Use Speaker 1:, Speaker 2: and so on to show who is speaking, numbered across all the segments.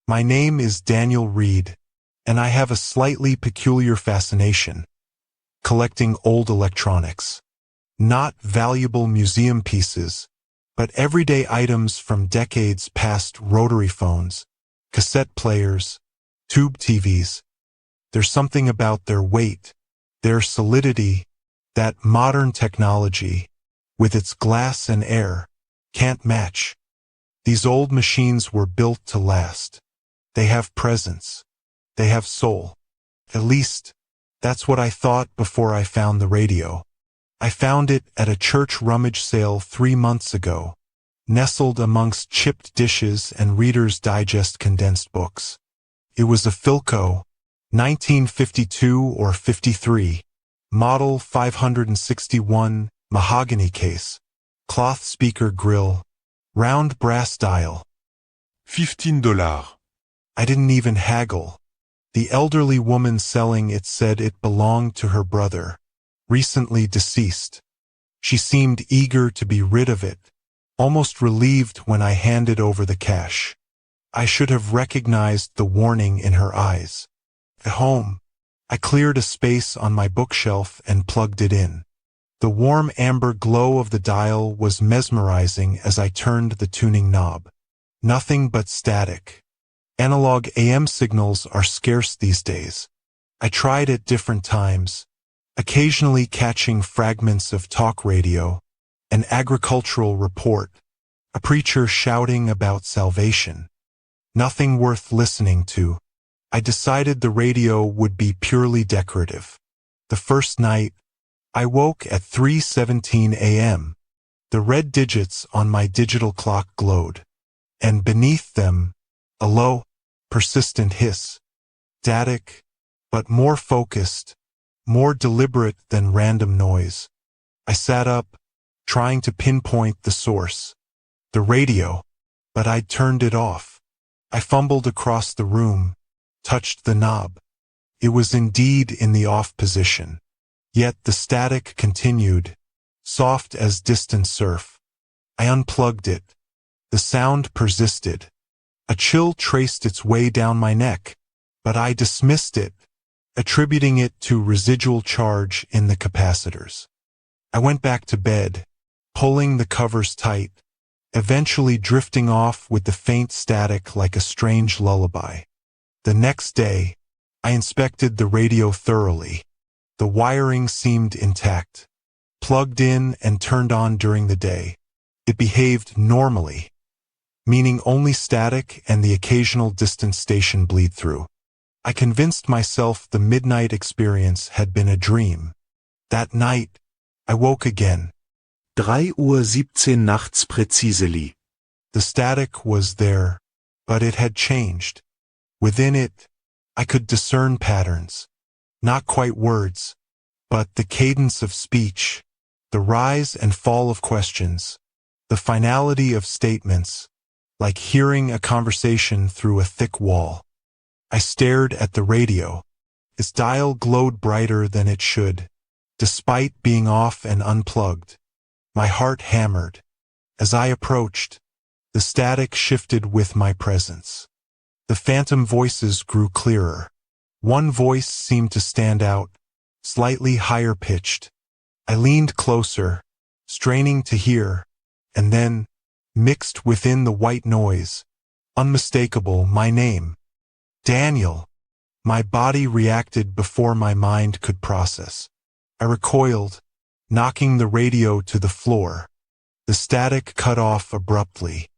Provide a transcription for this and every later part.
Speaker 1: My name is Daniel Reed, and I have a slightly peculiar fascination, collecting old electronics. Not valuable museum pieces, but everyday items from decades past: rotary phones, cassette players, tube TVs. There's something about their weight, their solidity, that modern technology, with its glass and air, can't match. These old machines were built to last. They have presence. They have soul. At least, that's what I thought before I found the radio. I found it at a church rummage sale 3 months ago, nestled amongst chipped dishes and Reader's Digest condensed books. It was a Philco, 1952 or 53, model 561, mahogany case, cloth speaker grill, round brass dial.
Speaker 2: $15.
Speaker 1: I didn't even haggle. The elderly woman selling it said it belonged to her brother, recently deceased. She seemed eager to be rid of it, almost relieved when I handed over the cash. I should have recognized the warning in her eyes. At home, I cleared a space on my bookshelf and plugged it in. The warm amber glow of the dial was mesmerizing as I turned the tuning knob. Nothing but static. Analog AM signals are scarce these days. I tried at different times, occasionally catching fragments of talk radio, an agricultural report, a preacher shouting about salvation. Nothing worth listening to. I decided the radio would be purely decorative. The first night, I woke at 3:17 a.m. The red digits on my digital clock glowed, and beneath them, a low, persistent hiss. Static, but more focused, more deliberate than random noise. I sat up, trying to pinpoint the source. The radio, but I'd turned it off. I fumbled across the room, touched the knob. It was indeed in the off position. Yet the static continued, soft as distant surf. I unplugged it. The sound persisted. A chill traced its way down my neck, but I dismissed it, attributing it to residual charge in the capacitors. I went back to bed, pulling the covers tight, eventually drifting off with the faint static like a strange lullaby. The next day, I inspected the radio thoroughly. The wiring seemed intact, plugged in and turned on during the day. It behaved normally, meaning only static and the occasional distant station bleed through. I convinced myself the midnight experience had been a dream. That night, I woke again.
Speaker 3: 3:17 nachts präzisely.
Speaker 1: The static was there, but it had changed. Within it, I could discern patterns. Not quite words, but the cadence of speech, the rise and fall of questions, the finality of statements, like hearing a conversation through a thick wall. I stared at the radio. Its dial glowed brighter than it should, despite being off and unplugged. My heart hammered. As I approached, the static shifted with my presence. The phantom voices grew clearer. One voice seemed to stand out, slightly higher pitched. I leaned closer, straining to hear, and then, mixed within the white noise, unmistakable, my name. Daniel. My body reacted before my mind could process. I recoiled, knocking the radio to the floor. The static cut off abruptly.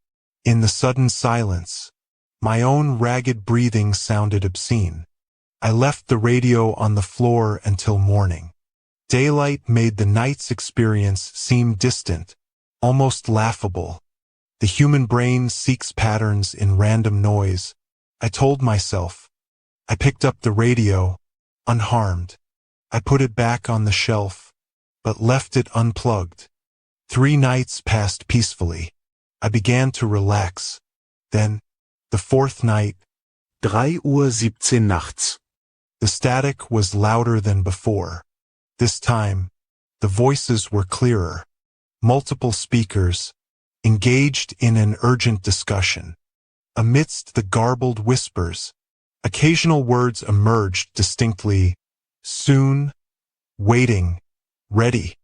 Speaker 1: In the sudden silence, my own ragged breathing sounded obscene. I left the radio on the floor until morning. Daylight made the night's experience seem distant, almost laughable. The human brain seeks patterns in random noise, I told myself. I picked up the radio, unharmed. I put it back on the shelf, but left it unplugged. 3 nights passed peacefully. I began to relax. Then, the 4th night,
Speaker 3: 3:17 nachts.
Speaker 1: The static was louder than before. This time, the voices were clearer. Multiple speakers, engaged in an urgent discussion. Amidst the garbled whispers, occasional words emerged distinctly: soon, waiting, ready,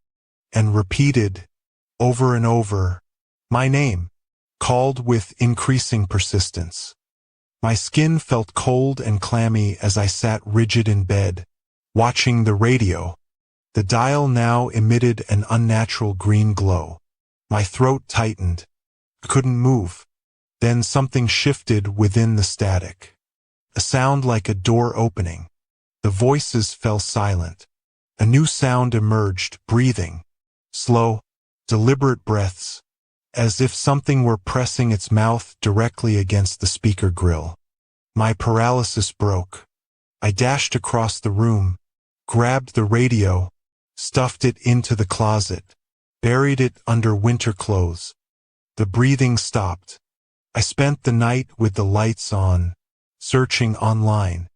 Speaker 1: and repeated, over and over, my name, called with increasing persistence. My skin felt cold and clammy as I sat rigid in bed, watching the radio. The dial now emitted an unnatural green glow. My throat tightened. I couldn't move. Then something shifted within the static. A sound like a door opening. The voices fell silent. A new sound emerged, breathing. Slow, deliberate breaths, as if something were pressing its mouth directly against the speaker grill. My paralysis broke. I dashed across the room, grabbed the radio, stuffed it into the closet, buried it under winter clothes. The breathing stopped. I spent the night with the lights on, searching online.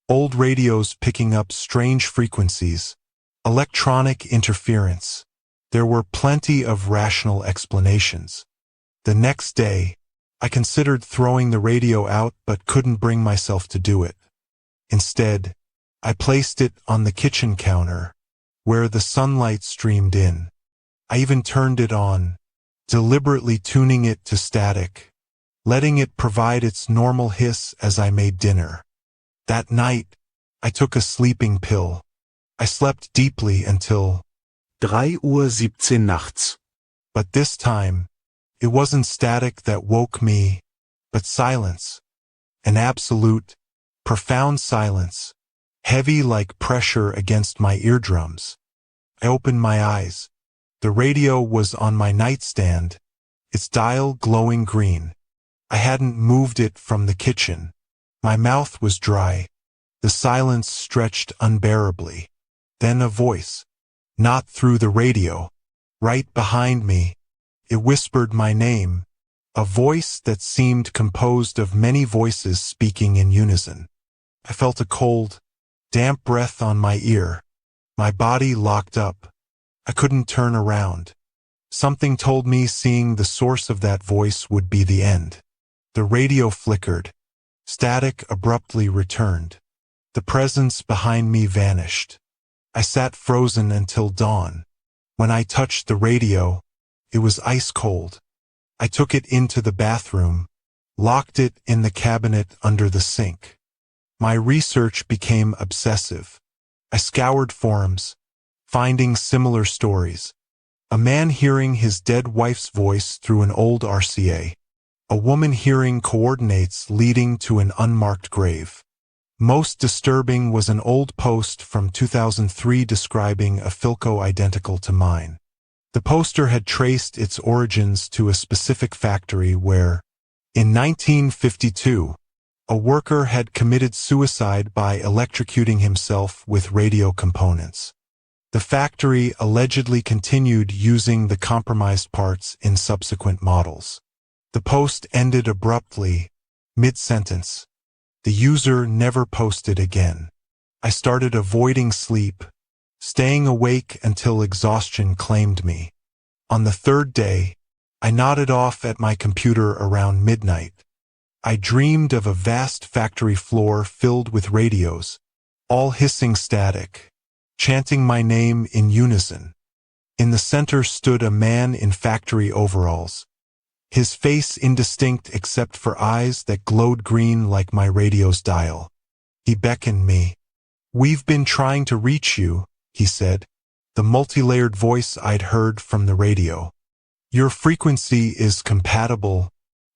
Speaker 1: Old radios picking up strange frequencies, electronic interference. There were plenty of rational explanations. The next day, I considered throwing the radio out but couldn't bring myself to do it. Instead, I placed it on the kitchen counter, where the sunlight streamed in. I even turned it on, deliberately tuning it to static, letting it provide its normal hiss as I made dinner. That night, I took a sleeping pill. I slept deeply until
Speaker 3: 3:17 nachts.
Speaker 1: But this time, it wasn't static that woke me, but silence. An absolute, profound silence, heavy like pressure against my eardrums. I opened my eyes. The radio was on my nightstand, its dial glowing green. I hadn't moved it from the kitchen. My mouth was dry. The silence stretched unbearably. Then a voice. Not through the radio. Right behind me. It whispered my name. A voice that seemed composed of many voices speaking in unison. I felt a cold, damp breath on my ear. My body locked up. I couldn't turn around. Something told me seeing the source of that voice would be the end. The radio flickered. Static abruptly returned. The presence behind me vanished. I sat frozen until dawn. When I touched the radio, it was ice cold. I took it into the bathroom, locked it in the cabinet under the sink. My research became obsessive. I scoured forums, finding similar stories. A man hearing his dead wife's voice through an old RCA. A woman hearing coordinates leading to an unmarked grave. Most disturbing was an old post from 2003 describing a Philco identical to mine. The poster had traced its origins to a specific factory where, in 1952, a worker had committed suicide by electrocuting himself with radio components. The factory allegedly continued using the compromised parts in subsequent models. The post ended abruptly, mid-sentence. The user never posted again. I started avoiding sleep, staying awake until exhaustion claimed me. On the third day, I nodded off at my computer around midnight. I dreamed of a vast factory floor filled with radios, all hissing static, chanting my name in unison. In the center stood a man in factory overalls, his face indistinct except for eyes that glowed green like my radio's dial. He beckoned me. "We've been trying to reach you," he said, the multi-layered voice I'd heard from the radio. "Your frequency is compatible.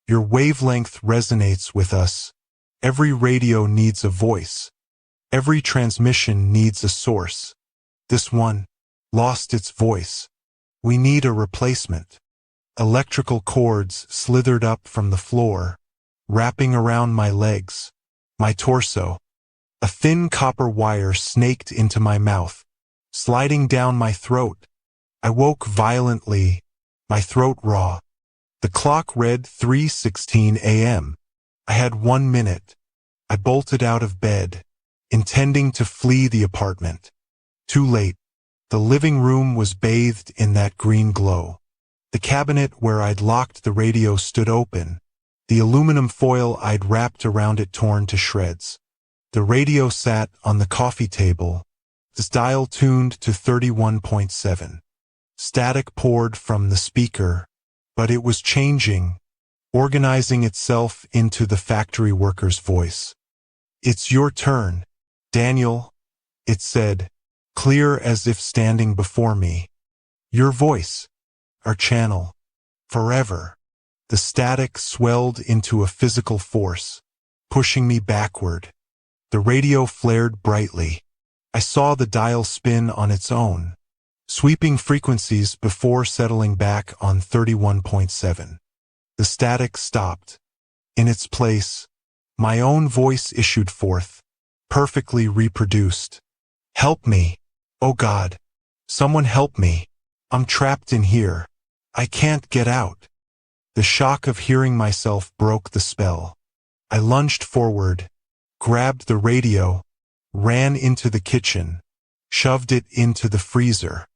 Speaker 1: Your wavelength resonates with us. Every radio needs a voice. Every transmission needs a source. This one lost its voice. We need a replacement." Electrical cords slithered up from the floor, wrapping around my legs, my torso. A thin copper wire snaked into my mouth, sliding down my throat. I woke violently, my throat raw. The clock read 3:16 a.m. I had 1 minute. I bolted out of bed, intending to flee the apartment. Too late. The living room was bathed in that green glow. The cabinet where I'd locked the radio stood open, the aluminum foil I'd wrapped around it torn to shreds. The radio sat on the coffee table, its dial tuned to 31.7. Static poured from the speaker, but it was changing, organizing itself into the factory worker's voice. "It's your turn, Daniel," it said, clear as if standing before me. "Your voice, our channel, forever." The static swelled into a physical force, pushing me backward. The radio flared brightly. I saw the dial spin on its own, sweeping frequencies before settling back on 31.7. The static stopped. In its place, my own voice issued forth, perfectly reproduced. "Help me, oh God. Someone help me. I'm trapped in here. I can't get out." The shock of hearing myself broke the spell. I lunged forward, grabbed the radio, ran into the kitchen, shoved it into the freezer.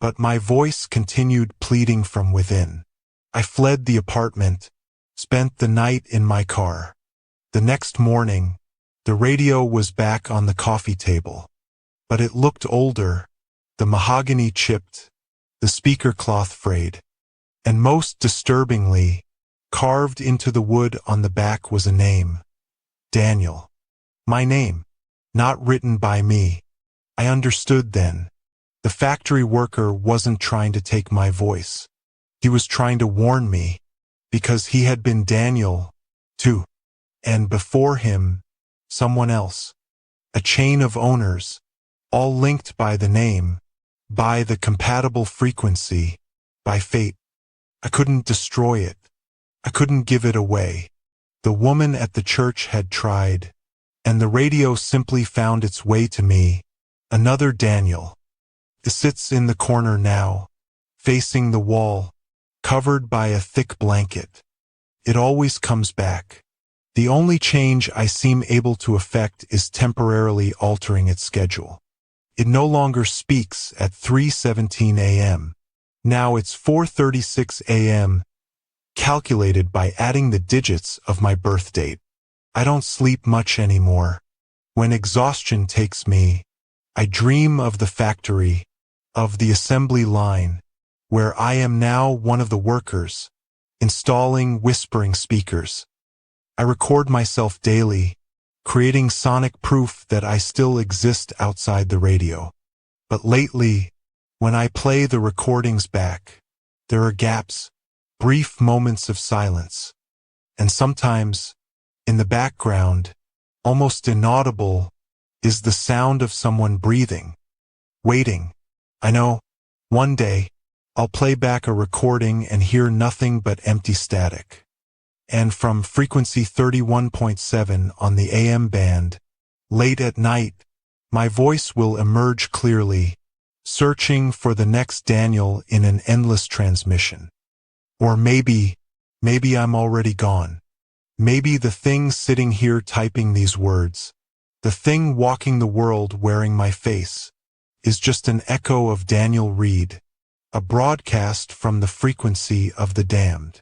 Speaker 1: But my voice continued pleading from within. I fled the apartment, spent the night in my car. The next morning, the radio was back on the coffee table. But it looked older, the mahogany chipped, the speaker cloth frayed. And most disturbingly, carved into the wood on the back was a name. Daniel. My name, not written by me. I understood then. The factory worker wasn't trying to take my voice. He was trying to warn me, because he had been Daniel, too. And before him, someone else. A chain of owners, all linked by the name, by the compatible frequency, by fate. I couldn't destroy it. I couldn't give it away. The woman at the church had tried, and the radio simply found its way to me, another Daniel. It sits in the corner now, facing the wall, covered by a thick blanket. It always comes back. The only change I seem able to effect is temporarily altering its schedule. It no longer speaks at 3:17 a.m. Now it's 4:36 a.m., calculated by adding the digits of my birth date. I don't sleep much anymore. When exhaustion takes me, I dream of the factory, of the assembly line, where I am now one of the workers, installing whispering speakers. I record myself daily, creating sonic proof that I still exist outside the radio. But lately, when I play the recordings back, there are gaps, brief moments of silence. And sometimes, in the background, almost inaudible, is the sound of someone breathing, waiting. I know, one day, I'll play back a recording and hear nothing but empty static. And from frequency 31.7 on the AM band, late at night, my voice will emerge clearly, searching for the next Daniel in an endless transmission. Or maybe I'm already gone. Maybe the thing sitting here typing these words, the thing walking the world wearing my face, is just an echo of Daniel Reed, a broadcast from the frequency of the damned.